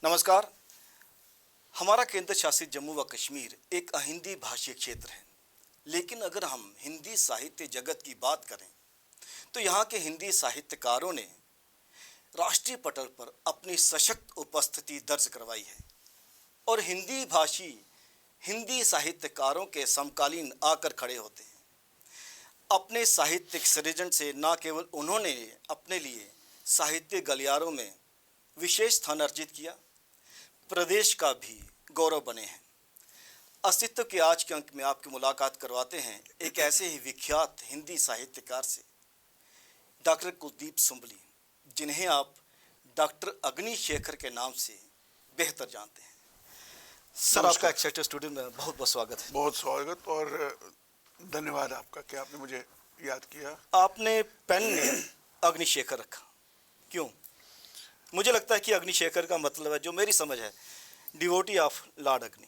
नमस्कार। हमारा केंद्र शासित जम्मू व कश्मीर एक अहिंदी भाषी क्षेत्र है, लेकिन अगर हम हिंदी साहित्य जगत की बात करें तो यहाँ के हिंदी साहित्यकारों ने राष्ट्रीय पटल पर अपनी सशक्त उपस्थिति दर्ज करवाई है और हिंदी भाषी हिंदी साहित्यकारों के समकालीन आकर खड़े होते हैं। अपने साहित्यिक सृजन से न केवल उन्होंने अपने लिए साहित्य गलियारों में विशेष स्थान अर्जित किया, प्रदेश का भी गौरव बने हैं। अस्तित्व के आज के अंक में आपकी मुलाकात करवाते हैं एक ऐसे ही विख्यात हिंदी साहित्यकार से, डॉक्टर कुलदीप सुंबली, जिन्हें आप डॉक्टर अग्निशेखर के नाम से बेहतर जानते हैं। सर, आपका एक्सेटर स्टूडियो में बहुत बहुत स्वागत है। बहुत स्वागत और धन्यवाद आपका कि आपने मुझे याद किया। आपने पेन में अग्निशेखर रखा, क्यों? मुझे लगता है कि अग्निशेखर का मतलब है, जो मेरी समझ है, डिवोटी ऑफ लॉर्ड अग्नि।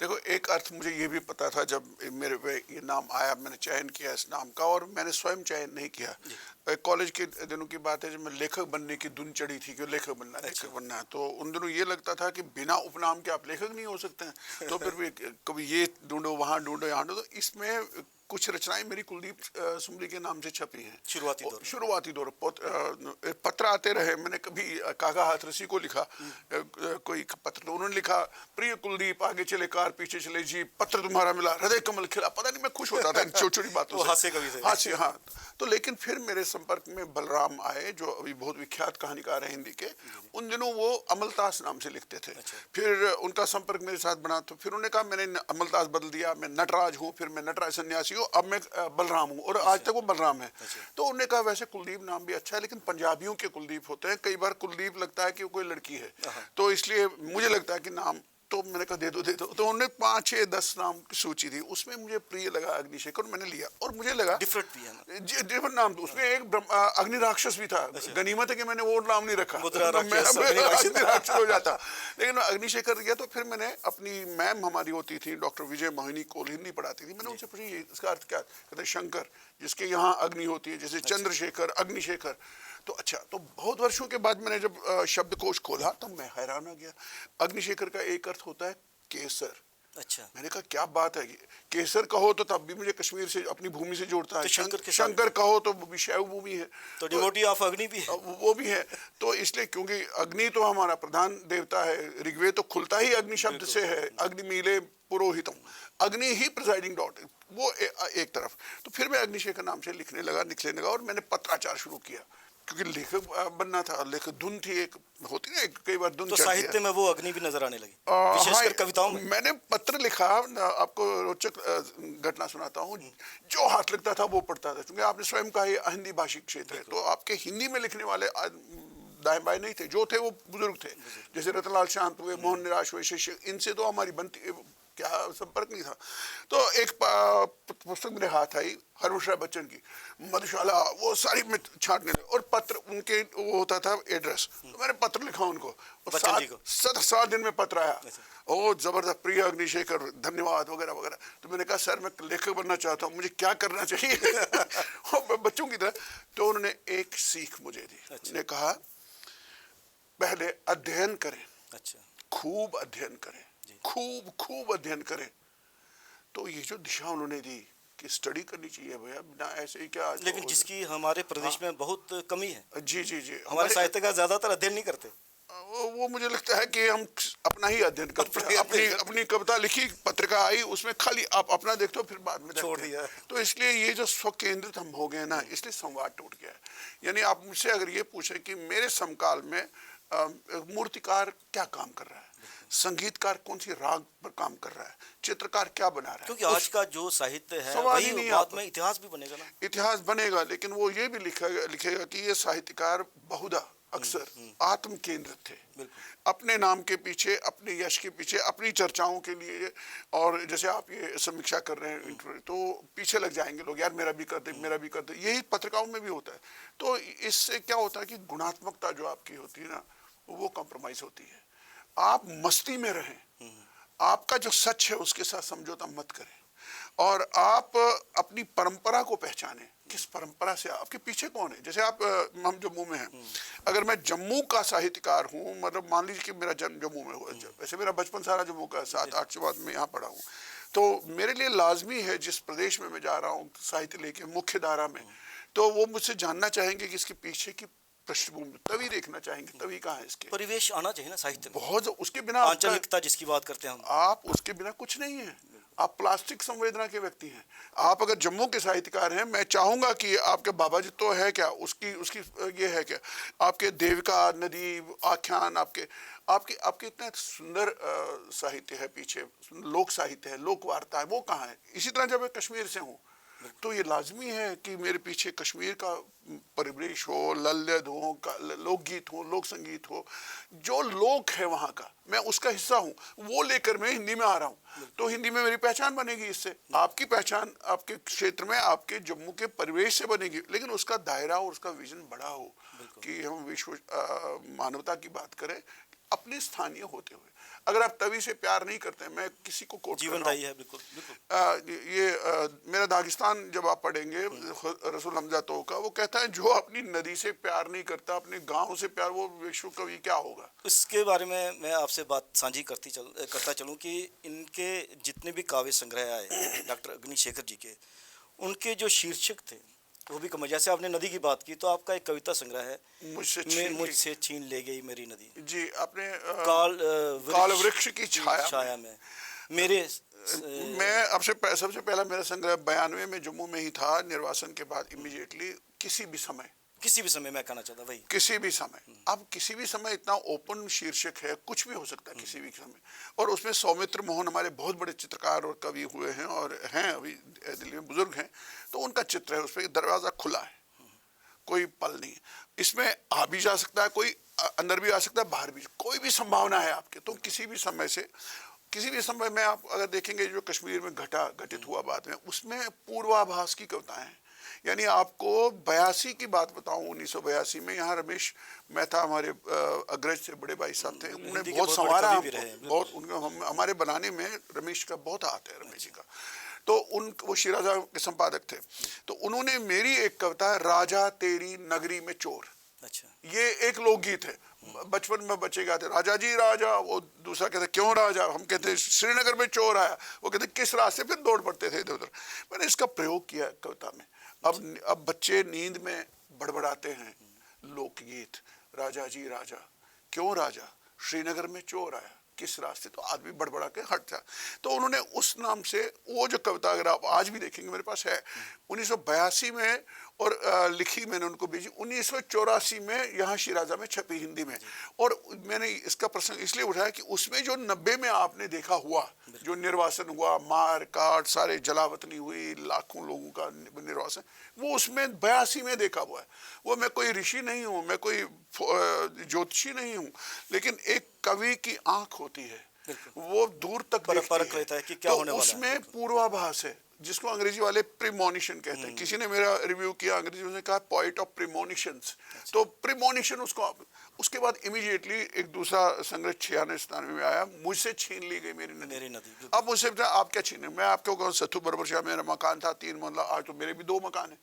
देखो, एक अर्थ मुझे ये भी पता था जब मेरे पे ये नाम आया, मैंने चयन किया इस नाम का, और मैंने स्वयं चयन नहीं किया। कॉलेज के दिनों की बात है जब मैं लेखक बनने की धुन चढ़ी थी कि लेखक बनना है, लेखक बनना है, तो उन दिनों ये लगता था कि बिना उपनाम के आप लेखक नहीं हो सकते हैं। तो फिर भी कभी ये ढूंढो, वहाँ ढूंढो, यहाँ ढूंढो, तो इसमें कुछ रचनाएं मेरी कुलदीप सुंबली के नाम से छपी हैं। शुरुआती दौर पत्र आते रहे। मैंने कभी काका हाथरसी को लिखा कोई पत्र, तो उन्होंने लिखा, प्रिय कुलदीप, आगे चले कार पीछे चले जी, पत्र तुम्हारा मिला, हृदय कमल खिला। पता नहीं मैं खुश होता था छोटी छोटी बातों से। हास्य, हाँ। तो लेकिन फिर मेरे संपर्क में बलराम आए, जो अभी बहुत विख्यात कहानीकार है हिंदी के। उन दिनों वो अमलतास नाम से लिखते थे। फिर उनका संपर्क मेरे साथ बना, तो फिर उन्होंने कहा मैंने अमलतास बदल दिया, मैं नटराज हूँ, फिर मैं नटराज सन्यासी, अब मैं बलराम हूँ, और आज तक वो बलराम है। तो उन्होंने कहा वैसे कुलदीप नाम भी अच्छा है, लेकिन पंजाबियों के कुलदीप होते हैं, कई बार कुलदीप लगता है कि वो कोई लड़की है, तो इसलिए मुझे लगता है कि नाम, तो मैंने कहा दे दो। तो उन्होंने 5, 6, 10 नाम की सूची थी, उसमें मुझे प्रिय लगा अग्निशेखर, मैंने लिया। और मुझे लगा डिफरेंट नाम, तो उसमें एक अग्नि राक्षस भी था। गनीमत है कि मैंने वो नाम नहीं रखा, राक्षस हो जाता। लेकिन अग्निशेखर गया, तो फिर मैंने अपनी मैम हमारी होती थी डॉक्टर विजय मोहिनी कोल, हिंदी पढ़ाती थी, मैंने उनसे पूछा इसका अर्थ क्या? कहते शंकर, जिसके यहाँ अग्नि होती है, जैसे चंद्रशेखर, अग्निशेखर। तो अच्छा, तो बहुत वर्षों के बाद मैंने जब शब्दकोश खोला तो मैं हैरान हो गया। अग्निशेखर का एक अर्थ होता है केसर। अच्छा। मैंने कहा क्या बात है, केसर कहो तो तब भी मुझे कश्मीर से, अपनी भूमि से जोड़ता है। तो शंकर कहो तो वो भी शैव भूमि है, तो डिवोटी ऑफ अग्नि भी है, वो भी है। तो इसलिए, क्योंकि अग्नि तो हमारा प्रधान देवता है, ऋग्वेद तो खुलता ही अग्नि शब्द से है, अग्नि मीले पुरोहितम, अग्नि ही प्रिजाइडिंग डॉट, वो एक तरफ। तो फिर मैं अग्निशेखर नाम से लिखने लगा और मैंने पत्राचार शुरू किया, क्योंकि लेखक बनना था। लेखक धुन थी, एक होती है कई बार धुन। तो साहित्य में वो अग्नि भी नजर आने लगी, विशेषकर कविताओं में। मैंने पत्र लिखा, आपको रोचक घटना सुनाता हूँ। जो हाथ लगता था वो पढ़ता था, क्योंकि आपने स्वयं कहा ये हिंदी भाषी क्षेत्र है, तो आपके हिंदी में लिखने वाले दाएं बाएं नहीं थे, जो थे वो बुजुर्ग थे, जैसे रतनलाल शांत हुए, मोहन निराश हुए, शिष्य, इनसे तो हमारी बनती क्या संपर्क नहीं था। तो एक पुस्तक मेरे हाथ आई हरवंश राय बच्चन की, मधुशाला, वो सारी में छांटने लगे, और पत्र उनके वो होता था एड्रेस, तो मैंने पत्र लिखा उनको, 7 दिन में पत्र आया, ओ जबरदस्त, प्रिय अग्निशेखर, धन्यवाद वगैरह वगैरह। तो मैंने कहा सर मैं लेखक बनना चाहता हूँ, मुझे क्या करना चाहिए बच्चों की तरह। तो उन्होंने एक सीख मुझे दी। उन्होंने कहा पहले अध्ययन करें, खूब अध्ययन करें, खूब अध्ययन करें। तो ये जो दिशा उन्होंने दी कि स्टडी करनी चाहिए भैया, बिना ऐसे ही क्या। लेकिन जिसकी हमारे प्रदेश में बहुत कमी है। जी हमारे साहित्यकार ज्यादातर अध्ययन नहीं करते। वो मुझे लगता है कि हम अपना ही अध्ययन करते हैं। अपनी कविता लिखी, पत्रिका आई, उसमें खाली आप अपना देखते हो, फिर बाद में छोड़ दिया। तो इसलिए ये जो स्व केंद्रित हम हो गए ना, इसलिए संवाद टूट गया है। यानी आप मुझसे अगर ये पूछे कि मेरे समकाल में मूर्तिकार क्या काम कर रहा है, संगीतकार कौन सी राग पर काम कर रहा है, चित्रकार क्या बना रहा है, क्योंकि आज का जो साहित्य है वही बाद में इतिहास भी बनेगा ना। इतिहास बनेगा, लेकिन वो ये भी लिखेगा कि ये साहित्यकार बहुधा अक्सर आत्म केंद्रित थे, अपने नाम के पीछे, अपने यश के पीछे, अपनी चर्चाओं के लिए। और जैसे आप ये समीक्षा कर रहे हैं तो पीछे लग जाएंगे लोग, यार मेरा भी कर दे, मेरा भी कर दे। यही पत्रिकाओं में भी होता है। तो इससे क्या होता है कि गुणात्मकता जो आपकी होती है ना, वो कॉम्प्रोमाइज होती है। आप मस्ती में रहें, आपका जो सच है उसके साथ समझौता मत करें, और आप अपनी परंपरा को पहचानें, किस परंपरा से, आपके पीछे कौन है? जैसे आप हम जम्मू में हैं, अगर मैं जम्मू का साहित्यकार हूँ, मतलब मान लीजिए कि मेरा जन्म जम्मू में हुआ, वैसे मेरा बचपन सारा जम्मू का, 7-8 के बाद मैं यहाँ पढ़ा हूँ, तो मेरे लिए लाजमी है जिस प्रदेश में मैं जा रहा हूँ साहित्य लेके मुख्य धारा में, तो वो मुझसे जानना चाहेंगे कि इसके पीछे की पृष्ठभूमि, तभी देखना चाहेंगे, तभी कहाँ है इसके परिवेश आना चाहिए ना साहित्य में, बहुत, उसके बिना आंचलिकता जिसकी बात करते हैं हम। आप उसके बिना कुछ नहीं है, आप प्लास्टिक संवेदना के व्यक्ति हैं। आप अगर जम्मू के साहित्यकार हैं, मैं चाहूंगा कि आपके बाबा जी तो है क्या, उसकी उसकी ये है क्या, आपके देविका नदी आख्यान, आपके आपके आपके इतना सुंदर साहित्य है पीछे, लोक साहित्य है, लोक वार्ता है, वो कहाँ है? इसी तरह जब मैं कश्मीर से हूँ, तो ये लाजमी है कि मेरे पीछे कश्मीर का परिवेश हो, लल्यद हो, लोकगीत हो, लोक संगीत हो, जो लोक है वहाँ का, मैं उसका हिस्सा हूँ, वो लेकर मैं हिंदी में आ रहा हूँ, तो हिंदी में मेरी पहचान बनेगी। इससे आपकी पहचान आपके क्षेत्र में, आपके जम्मू के परिवेश से बनेगी, लेकिन उसका दायरा और उसका विजन बड़ा हो कि हम विश्व मानवता की बात करें अपने स्थानीय होते हुए। अगर आप तवी से प्यार नहीं करते, मैं किसी को कोट जीवनदायी है, बिल्कुल बिल्कुल। मेरा दागिस्तान जब आप पढ़ेंगे रसूल हमजा तो का, वो कहता है जो अपनी नदी से प्यार नहीं करता, अपने गांव से प्यार, वो विश्व कवि क्या होगा? इसके बारे में मैं आपसे बात साझी करता चलूँ कि इनके जितने भी काव्य संग्रह आए डॉक्टर अग्निशेखर जी के, उनके जो शीर्षक थे वो भी कम। जैसे आपने नदी की बात की, तो आपका एक कविता संग्रह है, मुझसे छीन ले गई मेरी नदी। जी, आपने काल वृक्ष की छाया में मेरे मैं आपसे सबसे पहला मेरा संग्रह 92 में जम्मू में ही था, निर्वासन के बाद इमीडिएटली। किसी भी समय मैं कहना चाहता, वही किसी भी समय, अब किसी भी समय इतना ओपन शीर्षक है, कुछ भी हो सकता है किसी भी समय। और उसमें सौमित्र मोहन हमारे बहुत बड़े चित्रकार और कवि हुए हैं और हैं अभी दिल्ली में, बुजुर्ग हैं, तो उनका चित्र है, उस पर दरवाजा खुला है, कोई पल नहीं है, इसमें आ भी जा सकता है, कोई अंदर भी आ सकता है, बाहर भी, कोई भी संभावना है आपके। तो किसी भी समय में आप अगर देखेंगे जो कश्मीर में घटित हुआ बाद में, उसमें पूर्वाभास की कविताएं हैं। यानी आपको 82 की बात बताऊं, 1982 में यहाँ रमेश मेहता हमारे अग्रज से बड़े भाई साहब थे, उन्होंने बहुत संवारा, बहुत हमारे बनाने में रमेश का बहुत हाथ है, रमेश जी का। तो वो शिराजा के संपादक थे, तो उन्होंने मेरी एक कविता राजा तेरी नगरी में चोर, अच्छा, ये एक लोकगीत है, बचपन में बच्चे गाते राजा जी राजा, वो दूसरा कहते क्यों राजा, हम कहते श्रीनगर में चोर आया, वो कहते किस रास्ते, फिर दौड़ पड़ते थे इधर उधर। मैंने इसका प्रयोग किया कविता में। अब बच्चे नींद में बड़बड़ाते हैं लोकगीत, राजा जी राजा, क्यों राजा, श्रीनगर में चोर आया, किस रास्ते, तो आदमी बड़बड़ा के हट जा। तो उन्होंने उस नाम से वो जो कविता, अगर आप आज भी देखेंगे मेरे पास है, 1982 में, और लिखी मैंने उनको भेजी 1984 में, यहाँ शिराजा में छपी हिंदी में। और मैंने इसका प्रसंग इसलिए उठाया कि उसमें जो 90 में आपने देखा हुआ, जो निर्वासन हुआ, मार काट, सारे जलावतनी हुई, लाखों लोगों का निर्वासन, वो उसमें 82 में देखा हुआ है। वो मैं कोई ऋषि नहीं हूँ, मैं कोई ज्योतिषी नहीं हूँ, लेकिन एक कवि की आंख होती है, वो दूर तक परख लेता है कि क्या होने वाला है। उसमें पूर्वाभास है, जिसको अंग्रेजी वाले प्रीमोनिशन कहते हैं। किसी ने मेरा रिव्यू किया अंग्रेजी में, कहा पॉइंट ऑफ प्रीमोनिशंस। तो प्रीमोनिशन उसके बाद इमीडिएटली एक दूसरा संग्रह 96 में आया, मुझसे छीन ली गई मेरी नदी। अब मुझसे पूछा आप क्या छीने, मैं आपको कहूँ सत्तू बरबर शाह मेरा मकान था 3 मंजिला, आज तो मेरे भी 2 मकान है,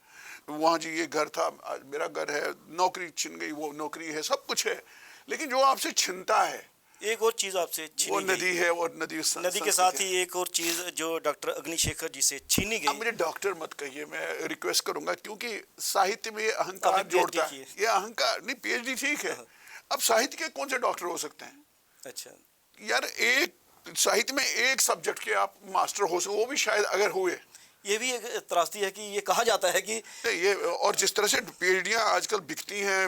वहाँ जी ये घर था, आज मेरा घर है, नौकरी छिन गई, वो नौकरी है, सब कुछ है, लेकिन जो आपसे छिनता है, एक और चीज आपसे छीनी वो नदी है, और नदी के साथ ही एक और चीज जो डॉक्टर अग्निशेखर जी से छीनी गई। मुझे डॉक्टर मत कहिए, मैं रिक्वेस्ट करूंगा, क्योंकि साहित्य में ये अहंकार जोड़ता है, ये अहंकार नहीं, पीएचडी ठीक है, अब साहित्य के कौन से डॉक्टर हो सकते हैं? अच्छा यार, एक साहित्य में एक सब्जेक्ट के आप मास्टर हो सकते, वो भी शायद अगर हुए। ये भी एक त्रासदी है कि ये कहा जाता है कि ये, और जिस तरह से पीएचडियां आजकल बिकती हैं,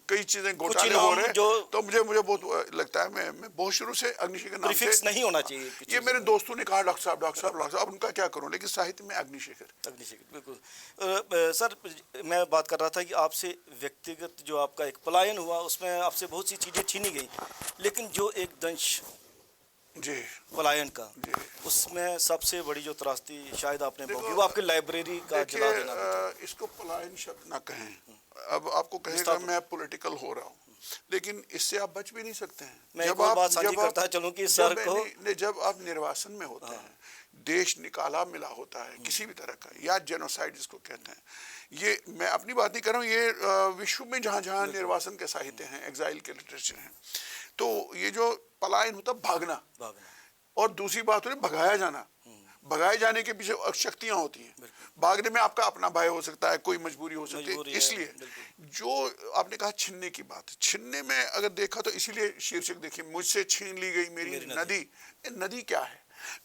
कई चीजें घोटाले हो रहे हैं, तो मुझे बहुत लगता है, मैं बहुत शुरू से अग्निशेखर नाम से नहीं होना चाहिए। ये मेरे दोस्तों ने कहा डॉक्टर साहब, उनका क्या करूं, लेकिन साहित्य में अग्निशेखर बिल्कुल। सर, मैं बात कर रहा था कि आपसे व्यक्तिगत जो आपका एक पलायन हुआ, उसमें आपसे बहुत सी चीजें छीनी गई, लेकिन जो एक दंश जी पलायन का, उसमें सबसे बड़ी जो त्रासदी शायद आपने भोगी, वो आपकी लाइब्रेरी का जला देना। इसको पलायन शब्द ना कहें, अब आपको कहेगा मैं पॉलिटिकल हो रहा हूँ, लेकिन इससे आप बच भी नहीं सकते हैं। मैं जब आप बात साझी करता चलूं कि सर को, जब आप निर्वासन में होते हैं, देश निकाला मिला होता है किसी भी तरह का, या जेनोसाइड जिसको कहते हैं, ये मैं अपनी बात नहीं कर रहा हूँ, ये विश्व में जहाँ जहाँ निर्वासन के साहित्य हैं, एग्जाइल के लिटरेचर हैं, तो ये जो पलायन होता भागना, और दूसरी बात होती भगाया जाना, भगाए जाने के पीछे शक्तियां होती हैं, भागने में आपका अपना भय हो सकता है, कोई मजबूरी हो सकती है, इसलिए जो आपने कहा छीनने की बात, छीनने में अगर देखा तो इसीलिए शीर्षक देखिए, मुझसे छीन ली गई मेरी नदी। नदी क्या है?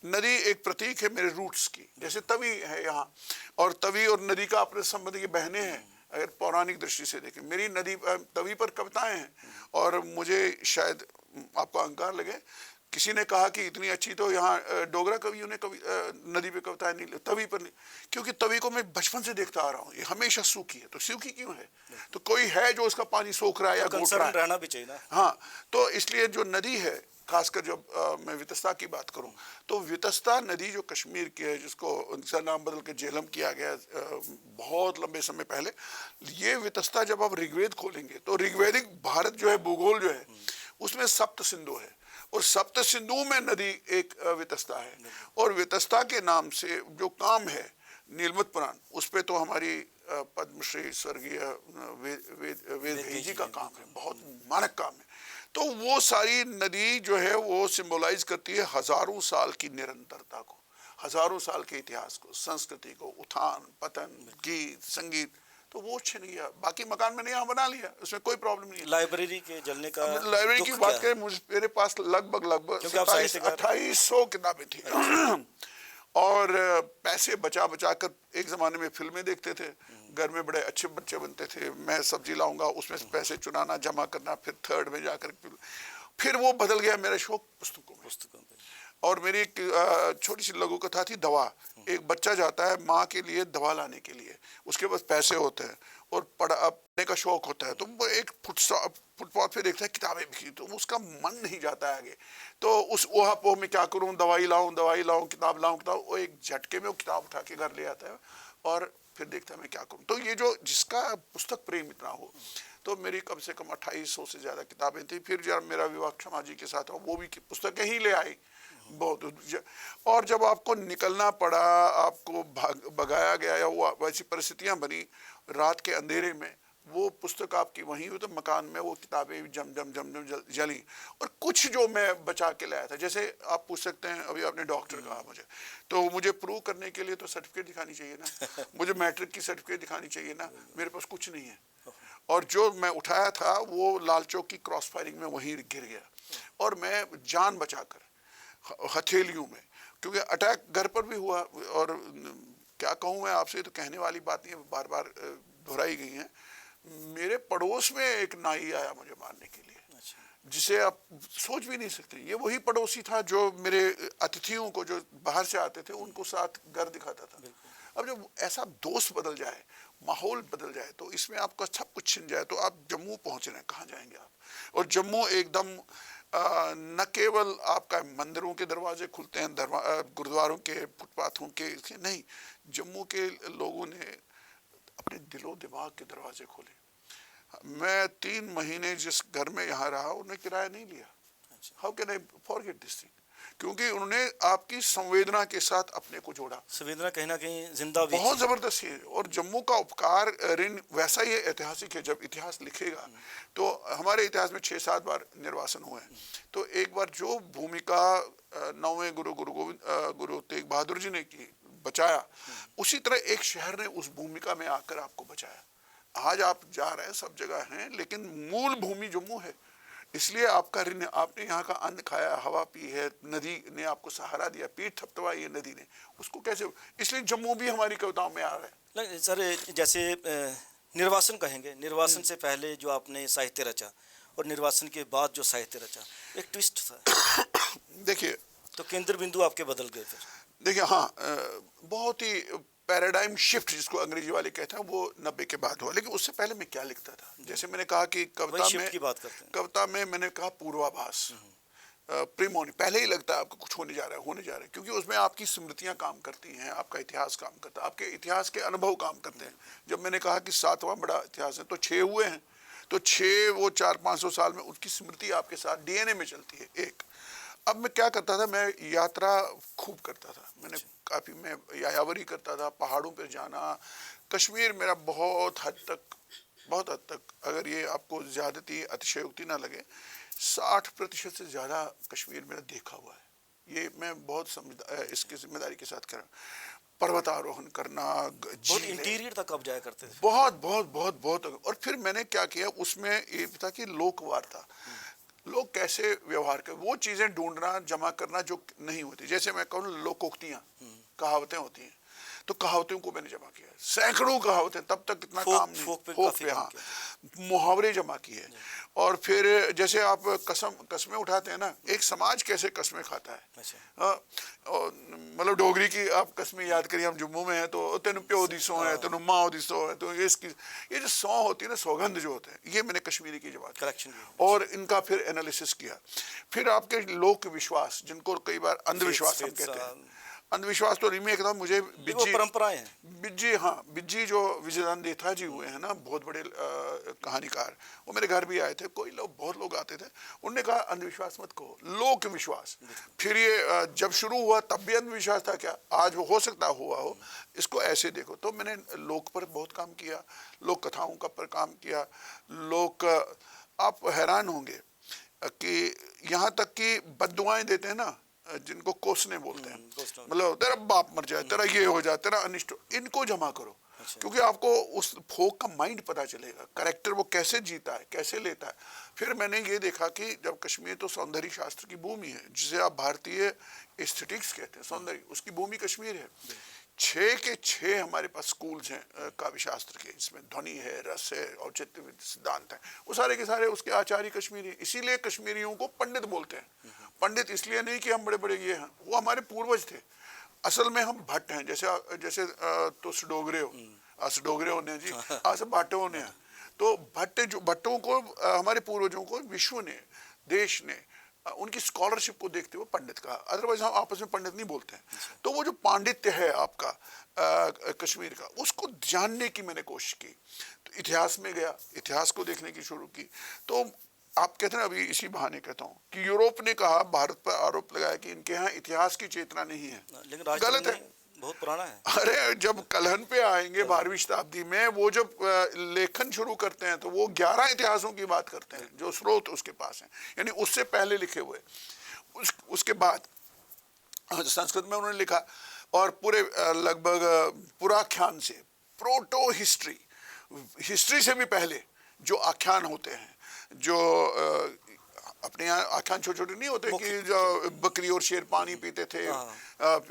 नदी एक प्रतीक है मेरे रूट्स की, जैसे तवी है यहाँ, और तवी और नदी का अपने संबंध ये बहने हैं, अगर पौराणिक दृष्टि से देखें, मेरी नदी तवी पर कविताएं हैं, और मुझे शायद आपको अहंकार लगे, किसी ने कहा कि इतनी अच्छी तो यहाँ डोगरा कवियों ने नदी पे कविताएं नहीं, तवी पर नहीं, क्योंकि तवी को मैं बचपन से देखता आ रहा हूँ, ये हमेशा सूखी है, तो सूखी क्यों है? तो कोई है जो उसका पानी सोख रहा है या घोट रहा है, रहना भी चाहिए ना। हाँ, तो इसलिए जो नदी है, खासकर जब मैं वितस्ता की बात करूं, तो वितस्ता नदी जो कश्मीर की है, जिसको उनका नाम बदल के झेलम किया गया बहुत लंबे समय पहले, ये वितस्ता जब आप ऋग्वेद खोलेंगे तो ऋग्वेदिक भारत जो है, भूगोल जो है, उसमें सप्त सिंधु है, और सप्त सिंधु में नदी एक वितस्ता है, और वितस्ता के नाम से जो काम है नीलमत पुराण, उस पे तो हमारी पद्मश्री स्वर्गीय वेद जी का काम है, बहुत मानक काम है। तो वो सारी नदी जो है वो सिंबलाइज करती है हजारों साल की निरंतरता को, हजारों साल के इतिहास को, संस्कृति को, उत्थान पतन, गीत संगीत, तो वो छिन गया। बाकी मकान मैंने यहाँ बना लिया, उसमें कोई प्रॉब्लम नहीं है। लाइब्रेरी के जलने का, लाइब्रेरी की बात करें, मेरे पास लगभग 2800 किताबें थी और पैसे बचा बचा कर एक जमाने में फिल्में देखते थे, घर में बड़े अच्छे बच्चे बनते थे, मैं सब्जी लाऊंगा, उसमें से पैसे चुनाना, जमा करना, फिर थर्ड में जाकर फिर वो बदल गया मेरा शौक पुस्तकों में। और मेरी एक छोटी सी लघु कथा थी, दवा। एक बच्चा जाता है माँ के लिए दवा लाने के लिए, उसके पास पैसे होते हैं और पढ़ने का शौक होता है, तो वो एक फुटपाथ पे देखता है किताबें बिकी, तो उसका मन नहीं जाता है आगे, तो उस ओहा पोह में क्या करूं, दवाई लाऊं, किताब लाऊं, वो एक झटके में वो किताब उठा के घर ले आता है और फिर देखता है मैं क्या करूं। तो ये जो जिसका पुस्तक प्रेम इतना हो, तो मेरी कम से कम 2800 से ज्यादा किताबें थी। फिर जब मेरा विवाह क्षमा जी के साथ हुआ, वो भी पुस्तकें ही ले आई बहुत। और जब आपको निकलना पड़ा, आपको भगाया गया, या वो वैसी परिस्थितियां बनी रात के अंधेरे में, वो पुस्तक आपकी वहीं हुई, तो मकान में वो किताबें जम जली। और कुछ जो मैं बचा के लाया था, जैसे आप पूछ सकते हैं, अभी आपने डॉक्टर कहा मुझे, तो मुझे प्रूव करने के लिए तो सर्टिफिकेट दिखानी चाहिए ना, मुझे मैट्रिक की सर्टिफिकेट दिखानी चाहिए ना, मेरे पास कुछ नहीं है। और जो मैं उठाया था वो लाल चौक की क्रॉस फायरिंग में वहीं गिर गया, और मैं जान बचाकर हथेलियों में, क्योंकि अटैक घर पर भी हुआ, और क्या कहूँ मैं आपसे, तो कहने वाली बात नहीं है, बार बार दोहराई गई है। मेरे पड़ोस में एक नाई आया मुझे मारने के लिए, जिसे आप सोच भी नहीं सकते। ये वही पड़ोसी था जो मेरे अतिथियों को, जो बाहर से आते थे, उनको साथ घर दिखाता था। अब जब ऐसा दोस्त बदल जाए, माहौल बदल जाए, तो इसमें आपका सब कुछ छिन जाए, तो आप जम्मू पहुंच रहे हैं, कहाँ जाएंगे आप? और जम्मू एकदम न केवल आपका मंदिरों के दरवाजे खुलते हैं, गुरुद्वारों के फुटपाथों के, नहीं, जम्मू के लोगों ने अपने दिलो दिमाग के दरवाजे खोले। मैं 3 महीने जिस घर में यहाँ रहा, उन्हें किराया नहीं लिया। How can I forget this thing? क्योंकि उन्होंने आपकी संवेदना के साथ अपने को जोड़ा। संवेदना कहीं ना कहीं जिंदा भी बहुत जबरदस्त है। और जम्मू का उपकार ऋण वैसा ही ऐतिहासिक है। जब इतिहास लिखेगा तो हमारे इतिहास में 6-7 बार निर्वासन हुए हैं, तो एक बार जो भूमिका 9वें गुरु तेग बहादुर जी ने की, बचाया, उसी तरह एक शहर ने उस भूमिका में आकर आपको बचाया। आज आप जा रहे हैं, सब जगह हैं, लेकिन मूल भूमि जम्मू है। इसलिए आपका ऋण, आपने यहाँ का अन्न खाया, हवा पी है, नदी ने आपको सहारा दिया, पीठ थपथपाई है नदी ने, उसको कैसे, इसलिए जम्मू भी हमारी कविताओं में आ रहा है। सर, जैसे निर्वासन कहेंगे, निर्वासन से पहले जो आपने साहित्य रचा और निर्वासन के बाद जो साहित्य रचा, एक ट्विस्ट था। देखिए, तो केंद्र बिंदु आपके बदल गए फिर। देखिए, हाँ, बहुत ही पैराडाइम शिफ्ट जिसको अंग्रेजी वाले कहते हैं, वो 90 के बाद हुआ। लेकिन उससे पहले मैं क्या लिखता था, जैसे मैंने कहा कि कविता में मैंने कहा पूर्वाभास, प्रीमोनी, पहले ही लगता है आपको कुछ होने जा रहा है, क्योंकि उसमें आपकी स्मृतियां काम करती हैं, आपका इतिहास काम करता है, आपके इतिहास के अनुभव काम करते हैं। जब मैंने कहा कि 7वां बड़ा इतिहास है, तो 6 हुए हैं, तो 6 वो 400-500 साल में उनकी स्मृति आपके साथ डीएनए में चलती है। एक अब मैं क्या करता था, मैं यात्रा खूब करता था, मैंने काफ़ी, मैं यायावरी करता था, पहाड़ों पर जाना। कश्मीर मेरा बहुत हद तक, अगर ये आपको ज़्यादती अतिशयोक्ति ना लगे, 60% से ज़्यादा कश्मीर मेरा देखा हुआ है। ये मैं बहुत इसकी जिम्मेदारी के साथ कर रहा हूँ। पर्वतारोहण करना, बहुत झीलें, इंटीरियर तक आप जाया करते थे। बहुत बहुत बहुत बहुत। और फिर मैंने क्या किया, उसमें ये था कि लोकवार्ता, लोग कैसे व्यवहार कर, वो चीजें ढूंढना, जमा करना जो नहीं होती। जैसे मैं कहूँ लोकोक्तियां, कहावतें होती हैं, तो कहावतों को मैंने जमा किया, सैकड़ों कहावतें, तब तक इतना काम नहीं, फोक पे फोक काफी पे, काम हाँ, किया। मुहावरे जमा किए। और फिर जैसे आप कस्में उठाते हैं ना, एक समाज कैसे कस्में खाता है। अच्छा। हाँ, और मतलब डोगरी की आप कस्में याद करिए, हम जम्मू में हैं तो तेन प्यो दी सौ है, तेन माँ दी सौ है, तो ये जो सौ होती है ना, सौगंध जो होते हैं, ये मैंने कश्मीरी की जमा की कलेक्शन भी। और इनका फिर एनालिसिस किया। फिर आपके लोक विश्वास, जिनको कई बार अंधविश्वास हम कहते हैं, अंधविश्वास तो नहीं, मैं कहता हूँ, मुझे वो परंपराएं हैं। बिज्जी, हाँ, बिज्जी जो विजयदान देथा जी हुए हैं ना, बहुत बड़े कहानीकार, वो मेरे घर भी आए थे, कोई लोग, बहुत लोग आते थे, उनने कहा अंधविश्वास मत कहो, लोक विश्वास। फिर ये जब शुरू हुआ तब भी अंधविश्वास था क्या, आज वो हो सकता हुआ हो, इसको ऐसे देखो। तो मैंने लोक पर बहुत काम किया, लोक कथाओं का पर काम किया। लोक, आप हैरान होंगे कि यहाँ तक कि बद्दुआएं देते हैं ना, जिनको कोसने बोलते हैं, मतलब तेरा बाप मर जाए, तेरा ये हो जाए, तेरा अनिष्ट, इनको जमा करो। अच्छा। क्योंकि आपको उस फोक का माइंड पता चलेगा, करेक्टर वो कैसे जीता है, कैसे लेता है। फिर मैंने ये देखा कि जब कश्मीर तो सौंदर्य शास्त्र की भूमि है, जिसे आप भारतीय एस्थेटिक्स कहते हैं, सौंदर्य, उसकी भूमि कश्मीर है। 6 के 6 हमारे पास स्कूल्स हैं काव्य शास्त्र के, इसमें ध्वनि है, रस है, औचित्य सिद्धांत है, वो सारे के सारे उसके आचार्य कश्मीरी। इसीलिए कश्मीरियों को पंडित बोलते हैं। पंडित इसलिए नहीं कि हम बड़े बड़े ये हैं, वो हमारे पूर्वज थे। असल में हम भट्ट हैं, जैसे जैसे तुस डोगरे हो, अस डोगरे होने जी, अस भट्ट होने हैं। तो भट्टों को हमारे पूर्वजों को विश्व ने, देश ने उनकी स्कॉलरशिप को देखते हुए पंडित कहा, अदरवाइज हम आपस में पंडित नहीं बोलते हैं। तो वो जो पांडित्य है आपका कश्मीर का, उसको जानने की मैंने कोशिश की। तो इतिहास में गया, इतिहास को देखने की शुरू की। तो आप कहते हैं, अभी इसी बहाने कहता हूँ कि यूरोप ने कहा, भारत पर आरोप लगाया कि इनके यहाँ इतिहास की चेतना नहीं है, लेकिन गलत है, बहुत पुराना है। अरे जब कलहन पे आएंगे 12वीं शताब्दी में, वो जब लेखन शुरू करते हैं तो वो 11 इतिहासों की बात करते हैं जो स्रोत उसके पास हैं, यानी उससे पहले लिखे हुए। उसके बाद संस्कृत में उन्होंने लिखा, और पूरे लगभग पुराख्यान से, प्रोटो हिस्ट्री, हिस्ट्री से भी पहले जो आख्यान होते हैं, जो अपने यहाँ आख्यान छोटे छोटे नहीं होते कि जो बकरी और शेर पानी पीते थे,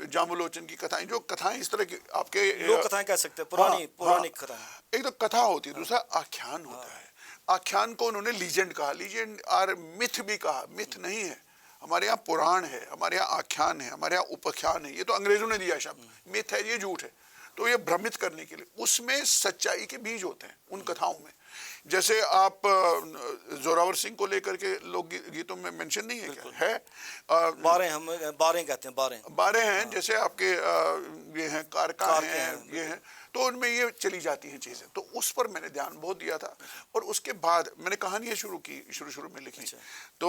जामुलोचन की कथाएं, जो कथाएं इस तरह की आपके लोक कथाएं कह सकते हैं, पुरानी पौराणिक कथाएं। एक तो कथा होती है, दूसरा आख्यान होता है। आख्यान को उन्होंने लीजेंड कहा, लीजेंड और मिथ भी कहा। मिथ नहीं है, हमारे यहाँ पुराण है, हमारे यहाँ आख्यान है, हमारे यहाँ उपाख्यान है। ये तो अंग्रेजों ने दिया शब्द, मिथ है, ये झूठ है। तो ये भ्रमित करने के लिए, उसमें सच्चाई के बीज होते हैं उन कथाओं में। जैसे आप जोरावर सिंह को लेकर के लोक गीतों में मेंशन नहीं है क्या? है, बारह, हम बारह कहते हैं, बारह हैं। जैसे आपके ये हैं कारका हैं, ये हैं, तो उनमें ये चली जाती हैं चीजें। तो उस पर मैंने ध्यान बहुत दिया था। और उसके बाद मैंने कहानियां शुरू की, शुरू में लिखी। तो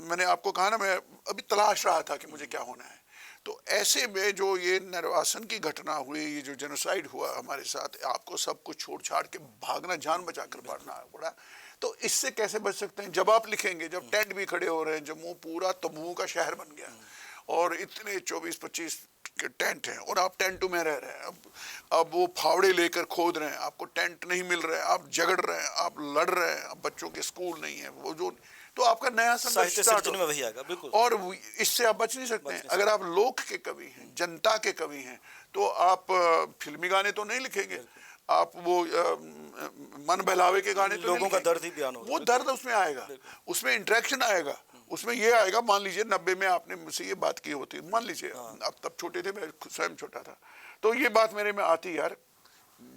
मैंने आपको कहा ना, मैं अभी तलाश रहा था कि मुझे क्या होना है। तो ऐसे में जो ये निर्वासन की घटना हुई, ये जो जेनोसाइड हुआ हमारे साथ, आपको सब कुछ छोड़ छाड़ के भागना, जान बचाकर भागना पड़ा। तो इससे कैसे बच सकते हैं? जब आप लिखेंगे, जब टेंट भी खड़े हो रहे हैं, जम्मू पूरा तंबू का शहर बन गया, और इतने 24-25 के टेंट हैं, और आप टेंट में रह रहे हैं। अब वो फावड़े लेकर खोद रहे हैं, आपको टेंट नहीं मिल रहा है, आप झगड़ रहे हैं, आप लड़ रहे हैं, अब बच्चों के स्कूल नहीं है, वो जो, तो आपका नया संघर्ष स्टार्ट में वही आएगा, बिल्कुल। और इससे आप बच नहीं सकते हैं। अगर आप लोक के कवि हैं, जनता के कवि हैं, तो आप फिल्मी गाने तो नहीं लिखेंगे, आप वो मन बहलावे के गाने तो लोगों का दर्द ही बयान होगा। वो दर्द उसमें आएगा, उसमें इंटरेक्शन आएगा, उसमें ये आएगा। मान लीजिए 90 में आपने मुझसे ये बात की होती, मान लीजिए आप तब छोटे थे, मैं स्वयं छोटा था, तो ये बात मेरे में आती, यार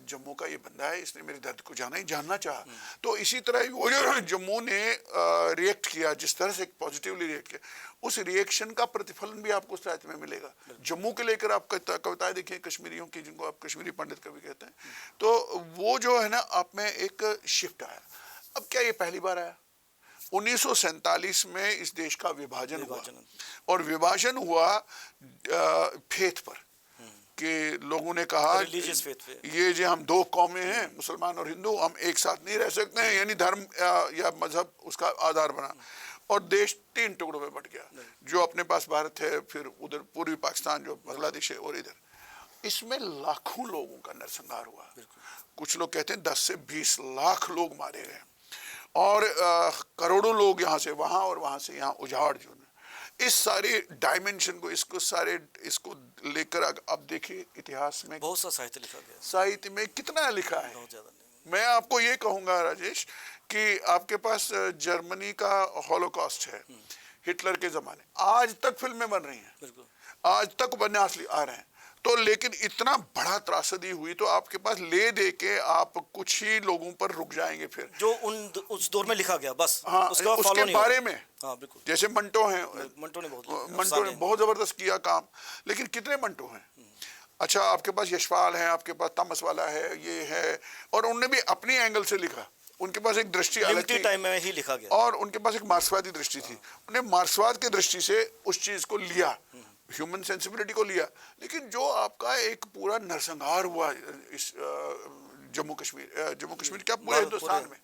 जम्मू का ये बंदा है, इसने मेरे दर्द को जानना चाहा। तो इसी तरह वो जो जम्मू ने रिएक्ट किया, जिस तरह से पॉजिटिवली रिएक्ट किया, उस रिएक्शन का प्रतिफलन भी आपको साहित्य में मिलेगा। जम्मू के लेकर आप कविताएं देखिए कश्मीरियों की, जिनको आप कश्मीरी पंडित कवि कहते हैं, तो वो जो है ना, आप में एक शिफ्ट आया। अब क्या ये पहली बार आया? 1947 में इस देश का विभाजन हुआ, विभाजन। और विभाजन हुआ फेथ पर, कि लोगों ने कहा रिलीजियस फेथ पे। ये जो हम दो कौमें हैं, मुसलमान और हिंदू, हम एक साथ नहीं रह सकते हैं, यानी धर्म या मजहब उसका आधार बना, और देश 3 टुकड़ों में बट गया। जो अपने पास भारत है, फिर उधर पूर्वी पाकिस्तान जो बांग्लादेश है, और इधर। इसमें लाखों लोगों का नरसंहार हुआ। कुछ लोग कहते हैं 10 से 20 लाख लोग मारे गए, और करोड़ों लोग यहाँ से वहाँ और वहाँ से यहाँ उजाड़ जो। इस सारे डायमेंशन को, इसको लेकर अब देखिए इतिहास में बहुत सा साहित्य लिखा गया, साहित्य में कितना लिखा है। बहुत ज्यादा नहीं। मैं आपको ये कहूंगा राजेश कि आपके पास जर्मनी का हॉलोकॉस्ट है, हिटलर के जमाने, आज तक फिल्में बन रही हैं, बिल्कुल, आज तक उपन्यास आ रहे हैं। तो लेकिन इतना बड़ा त्रासदी हुई, तो आपके पास ले दे के आप कुछ ही लोगों पर रुक जाएंगे फिर, जो उस दौर में लिखा गया, बस हाँ, उसके बाद उसके बारे में। हाँ बिल्कुल, जैसे मंटो हैं, मंटो ने बहुत जबरदस्त किया काम, लेकिन कितने मंटो हैं। अच्छा, आपके पास यशपाल हैं, आपके पास तामसवाला है, ये है, और उन्होंने भी अपनी एंगल से लिखा, उनके पास एक दृष्टि अलग थी, टाइम में ही लिखा गया, और उनके पास एक मार्क्सवादी दृष्टि थी। उन्हें मार्क्सवाद की दृष्टि से उस चीज को लिया, ह्यूमन सेंसिबिलिटी को लिया। लेकिन जो आपका एक पूरा नरसंहार हुआ इस जम्मू कश्मीर क्या पूरे हिंदुस्तान में,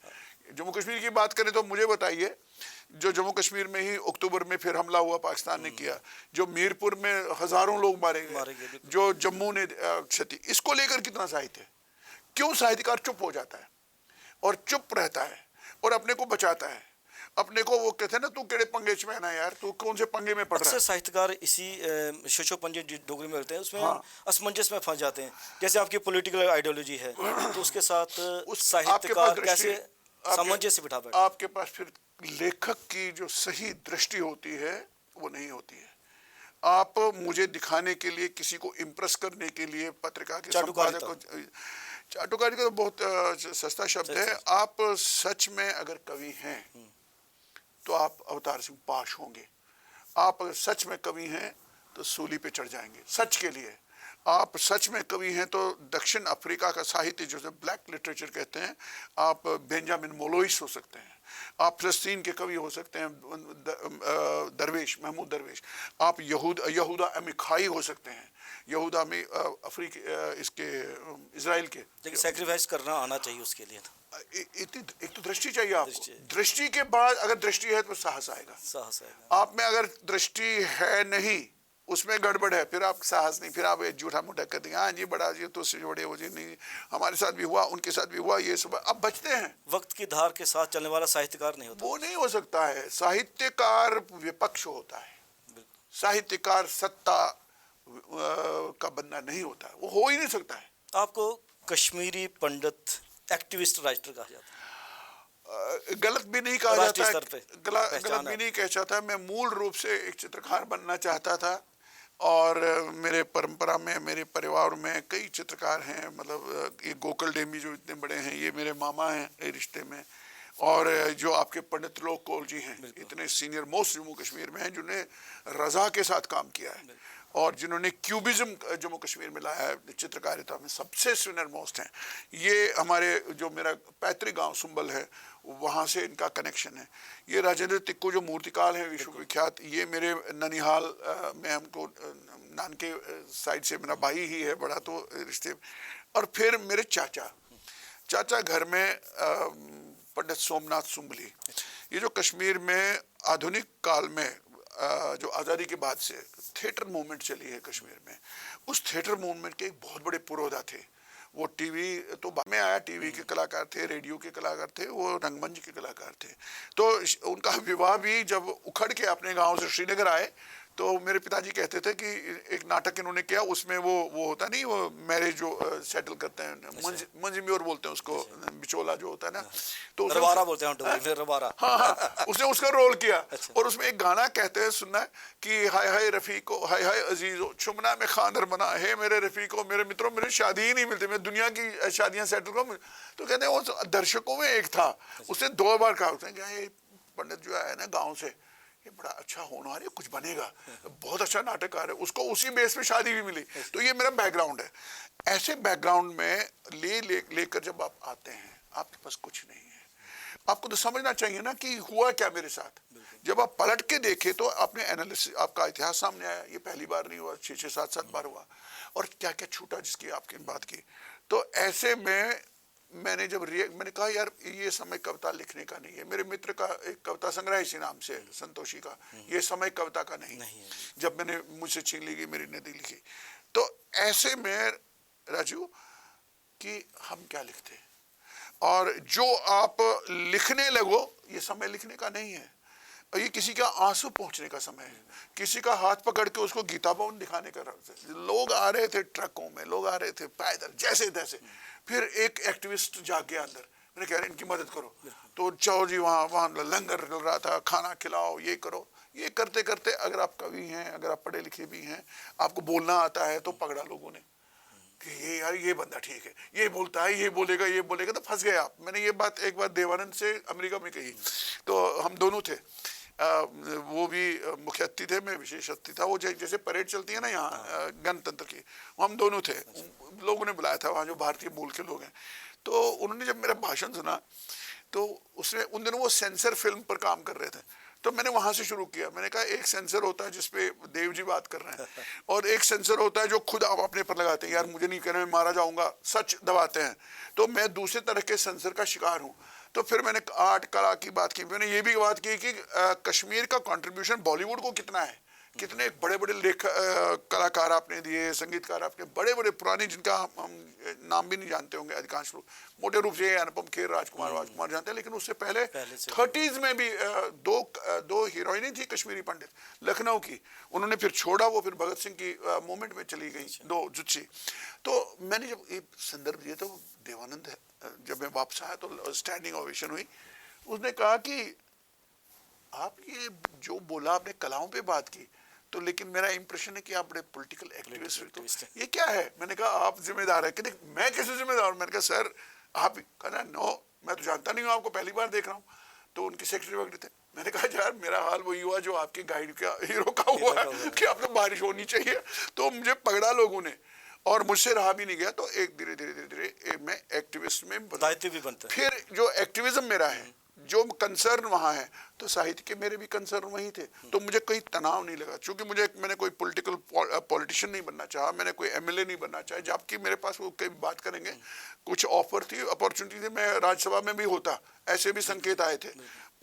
जम्मू कश्मीर की बात करें तो मुझे बताइए, जो जम्मू कश्मीर में ही अक्टूबर में फिर हमला हुआ पाकिस्तान ने किया, जो मीरपुर में हजारों लोग मारे गए, जो जम्मू ने क्षति, इसको लेकर कितना साहित्य है। क्यों साहित्यकार चुप हो जाता है और चुप रहता है और अपने को बचाता है, अपने को वो कहते हैं ना, तू केड़े पंगे च में ना यार, तू कौन से पंगे में पड़ रहा है। साहित्यकार इसी शोशो पंजे डोगरी में होते हैं, उसमें हाँ। असमंजस में फंस जाते हैं। जैसे आपकी पॉलिटिकल आइडियोलॉजी है, तो उसके साथ उस साहित्यकार कैसे सामंजस्य बिठा बैठे। आपके पास फिर लेखक की जो सही दृष्टि होती है वो नहीं होती है। आप मुझे दिखाने के लिए, किसी को इम्प्रेस करने के लिए, पत्रिका के संपादक को, चाटुकारी का तो बहुत सस्ता शब्द है। आप सच में अगर कवि हैं तो आप अवतार सिंह पाश होंगे, आप अगर सच में कवि हैं तो सूली पे चढ़ जाएंगे सच के लिए। आप सच में कवि हैं तो दक्षिण अफ्रीका का साहित्य, जो ब्लैक लिटरेचर कहते हैं, आप बेंजामिन मोलोइस हो सकते हैं, आप फिलिस्तीन के कवि हो सकते हैं, दरवेश, महमूद दरवेश, आप यहूदा अमीखाई हो सकते हैं, यहूदा में अफ्रीकी इसके इजराइल के। लेकिन सैक्रिफाइस करना आना चाहिए उसके लिए। एक तो दृष्टि चाहिए आपको, दृष्टि के बाद अगर दृष्टि है तो साहस आएगा। आप में अगर दृष्टि है नहीं, उसमें गड़बड़ है, फिर आप साहस नहीं, फिर आप झूठा मूठा कर देंगे, हाँ जी बड़ा जी तो उससे बड़े हो जी, नहीं हमारे साथ भी हुआ, उनके साथ भी हुआ, ये सब अब बचते हैं। वक्त की धार के साथ चलने वाला साहित्यकार नहीं होता, वो नहीं हो सकता है। साहित्यकार विपक्ष होता है, साहित्यकार सत्ता का बंदा नहीं होता है, वो हो ही नहीं सकता है। आपको कश्मीरी पंडित एक्टिविस्ट राइटर कहा जाता है, गलत भी नहीं कहा जाता है, गलत भी नहीं कह चाहता। मैं मूल रूप से एक चित्रकार बनना चाहता था, और मेरे परंपरा में, मेरे परिवार में कई चित्रकार हैं। मतलब ये गोकुल डेमी जो इतने बड़े हैं, ये मेरे मामा हैं रिश्ते में, और जो आपके पंडित त्रिलोक कौल जी हैं, इतने सीनियर मोस्ट जम्मू कश्मीर में हैं, जिन्होंने रजा के साथ काम किया है, और जिन्होंने क्यूबिज्म जम्मू कश्मीर में लाया है चित्रकारिता में, सबसे सीनियर मोस्ट हैं। ये हमारे जो मेरा पैतृक गांव सुंबल है, वहाँ से इनका कनेक्शन है। ये राजेंद्र तिक्कू जो मूर्तिकार हैं विश्व विख्यात, ये मेरे ननिहाल में, हमको नान के साइड से मेरा भाई ही है बड़ा, तो रिश्ते। और फिर मेरे चाचा घर में पंडित सोमनाथ सुम्बली, ये जो कश्मीर में आधुनिक काल में जो आज़ादी के बाद से थिएटर मूवमेंट चली है कश्मीर में, उस थिएटर मूवमेंट के एक बहुत बड़े पुरोधा थे। वो टीवी तो बाद में आया, टीवी के कलाकार थे, रेडियो के कलाकार थे, वो रंगमंच के कलाकार थे। तो उनका विवाह भी जब उखड़ के अपने गांव से श्रीनगर आए, तो मेरे पिताजी कहते थे कि एक नाटक इन्होंने किया, उसमें वो होता नहीं, वो मैरिज जो सेटल करते हैं, मंजम्योर बोलते हैं उसको, बिचोला जो होता है ना, तो रवारा बोलते हैं, रवारा। हाँ, उसने उसका रोल किया। और उसमें एक गाना कहते हैं, सुनना है कि हाय हाय रफीको, हाय हाय अजीजो, चुमना में खानर बना है मेरे रफीको, मेरे मित्रों, मेरी शादी ही नहीं मिलती, मैं दुनिया की शादियां सेटल करूँ। तो कहते हैं वो दर्शकों में एक था, उसने 2 बार कहा, उसने कहा ये पंडित जो है ना गाँव से, ये बड़ा अच्छा होनहार है, कुछ बनेगा, बहुत अच्छा नाटककार है, उसको उसी बेस पे शादी भी मिली। तो ये मेरा बैकग्राउंड है। ऐसे बैकग्राउंड में लेकर जब आप आते हैं, आपके पास कुछ नहीं है, आपको तो समझना चाहिए ना कि हुआ क्या मेरे साथ। जब आप पलट के देखे तो आपने एनालिसिस, आपका इतिहास सामने आया। ये पहली बार नहीं हुआ, 6-7 बार हुआ, और क्या क्या छूटा जिसकी आपकी बात की। तो ऐसे में मैंने जब मैंने कहा यार ये समय कविता लिखने का नहीं है। मेरे मित्र का एक कविता संग्रह इसी नाम से, संतोषी का, ये समय कविता का नहीं है। जब मैंने मुझसे छीन ली गई मेरी नदी लिखी, तो ऐसे में राजू कि हम क्या लिखते, और जो आप लिखने लगो ये समय लिखने का नहीं है। और ये किसी का आंसू पहुंचने का समय है, किसी का हाथ पकड़ के उसको गीता भवन दिखाने का। लोग आ रहे थे ट्रकों में, लोग आ रहे थे पैदल, जैसे तैसे। फिर एक एक्टिविस्ट जाग गया अंदर, मैंने कह रहे इनकी मदद करो। तो चौर जी वहाँ लंगर चल रहा था, खाना खिलाओ, ये करो। ये करते करते अगर आप कवि हैं, अगर आप पढ़े लिखे भी हैं, आपको बोलना आता है, तो पकड़ा लोगों ने कि ये यार ये बंदा ठीक है, ये बोलता है, ये बोलेगा, तो फंस गए आप। मैंने ये बात एक बार देवानंद से अमेरिका में कही, तो हम दोनों थे। वो भी मुख्य अतिथि थे, मैं विशेष अतिथि था। वो जैसे परेड चलती है ना यहाँ गणतंत्र की, हम दोनों थे। लोगों ने बुलाया था वहाँ, जो भारतीय मूल के लोग हैं। तो उन्होंने जब मेरा भाषण सुना, तो उसमें उन दिनों वो सेंसर फिल्म पर काम कर रहे थे, तो मैंने वहां से शुरू किया। मैंने कहा एक सेंसर होता है जिसपे देव जी बात कर रहे हैं, और एक सेंसर होता है जो खुद आप अपने पर लगाते हैं, यार मुझे नहीं कहना, मैं मारा जाऊंगा, सच दबाते हैं। तो मैं दूसरे तरह के सेंसर का शिकार हूँ। तो फिर मैंने आर्ट कला की बात की, मैंने ये भी बात की कि कश्मीर का कंट्रीब्यूशन बॉलीवुड को कितना है। कितने बड़े बड़े कलाकार आपने दिए, संगीतकार आपने, बड़े बड़े पुराने, जिनका हम नाम भी नहीं जानते होंगे अधिकांश लोग। मोटे रूप से अनुपम खेर, राजकुमार जानते हैं, लेकिन उससे पहले 30s में भी दो हीरोइनें थी कश्मीरी पंडित, लखनऊ की। उन्होंने फिर छोड़ा, वो फिर भगत सिंह की मूवमेंट में चली गई, दो जुत्सी। तो मैंने जब ये संदर्भ दिया, तो देवानंद जब मैं वापस आया तो स्टैंडिंग ओवेशन हुई। उसने कहा कि आप ये जो बोला, आपने कलाओं पे बात की, तो लेकिन मेरा इंप्रेशन है कि आप बड़े पॉलिटिकल एक्टिविस्ट। ये क्या है? मैंने कहा आप जिम्मेदार है। कि मैं कैसे जिम्मेदार हूं? मैंने कहा सर आप, कहना नो, मैं तो जानता नहीं हूं आपको, पहली बार देख रहा हूं। तो उनके सेक्रेटरी वगैरह थे। मैंने कहा यार मेरा हाल वही हुआ जो आपके गाइड का, हीरो का हुआ है कि अब तो बारिश होनी चाहिए। तो मुझे पकड़ा लोगों ने, और मुझसे रहा भी नहीं गया। तो एक धीरे धीरे मैं एक्टिविस्ट में दायित्व भी बनता है। फिर जो एक्टिविज्म मेरा है, जो कंसर्न वहाँ है, तो साहित्य के मेरे भी कंसर्न वही थे। तो मुझे कोई तनाव नहीं लगा, क्योंकि मैंने कोई पॉलिटिशियन नहीं बनना चाहा, मैंने कोई एमएलए नहीं बनना चाहा। जबकि मेरे पास वो कई बात करेंगे, कुछ ऑफर थी, अपॉर्चुनिटी थी, मैं राज्यसभा में भी होता, ऐसे भी संकेत आए थे।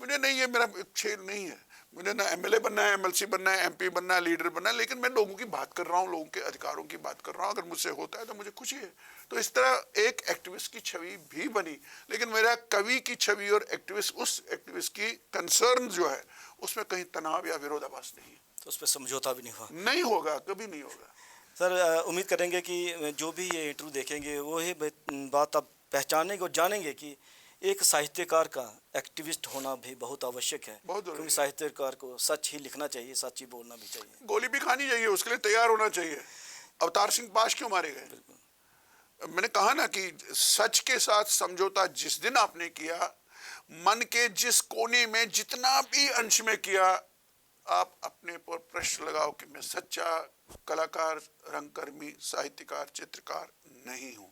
मुझे नहीं, ये मेरा खेल नहीं है। मुझे ना एमएलए बनना है, एमएलसी बनना है, एमपी बनना है, लीडर बनना है, लेकिन मैं लोगों की बात कर रहा हूँ, लोगों के अधिकारों की बात कर रहा हूँ। अगर मुझसे होता है तो मुझे खुशी है। तो इस तरह एक एक्टिविस्ट की छवि भी बनी, लेकिन मेरा कवि की छवि और एक्टिविस्ट, उस एक्टिविस्ट की कंसर्न जो है, उसमें कहीं तनाव या विरोधाभास नहीं है। तो उस पर समझौता भी नहीं हुआ? नहीं होगा, कभी नहीं होगा। सर उम्मीद करेंगे कि जो भी ये इंटरव्यू देखेंगे वो ही बात आप पहचानेंगे और जानेंगे कि एक साहित्यकार का एक्टिविस्ट होना भी बहुत आवश्यक है, क्योंकि साहित्यकार को सच ही लिखना चाहिए, सच ही बोलना भी चाहिए। गोली भी खानी चाहिए, उसके लिए तैयार होना चाहिए। अवतार सिंह पाश क्यों मारे गए? मैंने कहा ना कि सच के साथ समझौता जिस दिन आपने किया, मन के जिस कोने में जितना भी अंश में किया, आप अपने पर प्रश्न लगाओ कि मैं सच्चा कलाकार, रंगकर्मी, साहित्यकार, चित्रकार नहीं हूं।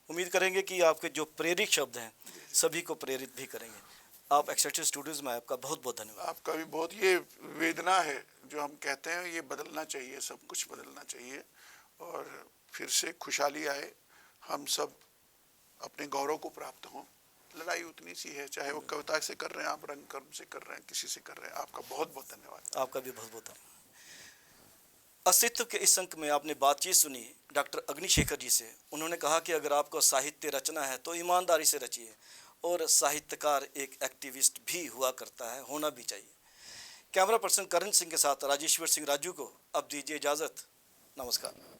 उम्मीद करेंगे कि आपके जो प्रेरक शब्द हैं सभी को प्रेरित भी करेंगे। आप एक्सेलसियर स्टूडियोज में, आपका बहुत बहुत धन्यवाद। आपका भी बहुत। ये वेदना है जो हम कहते हैं, ये बदलना चाहिए, सब कुछ बदलना चाहिए, और फिर से खुशहाली आए, हम सब अपने गौरव को प्राप्त हों। लड़ाई उतनी सी है, चाहे वो कविता से कर रहे हैं, आप रंग कर्म से कर रहे हैं, किसी से कर रहे हैं। आपका बहुत बहुत धन्यवाद। आपका भी बहुत बहुत धन्यवाद। अस्तित्व के इस अंक में आपने बातचीत सुनी डॉक्टर अग्निशेखर जी से। उन्होंने कहा कि अगर आपको साहित्य रचना है तो ईमानदारी से रचिए, और साहित्यकार एक एक्टिविस्ट भी हुआ करता है, होना भी चाहिए। कैमरा पर्सन करण सिंह के साथ राजेश्वर सिंह राजू को अब दीजिए इजाज़त। नमस्कार।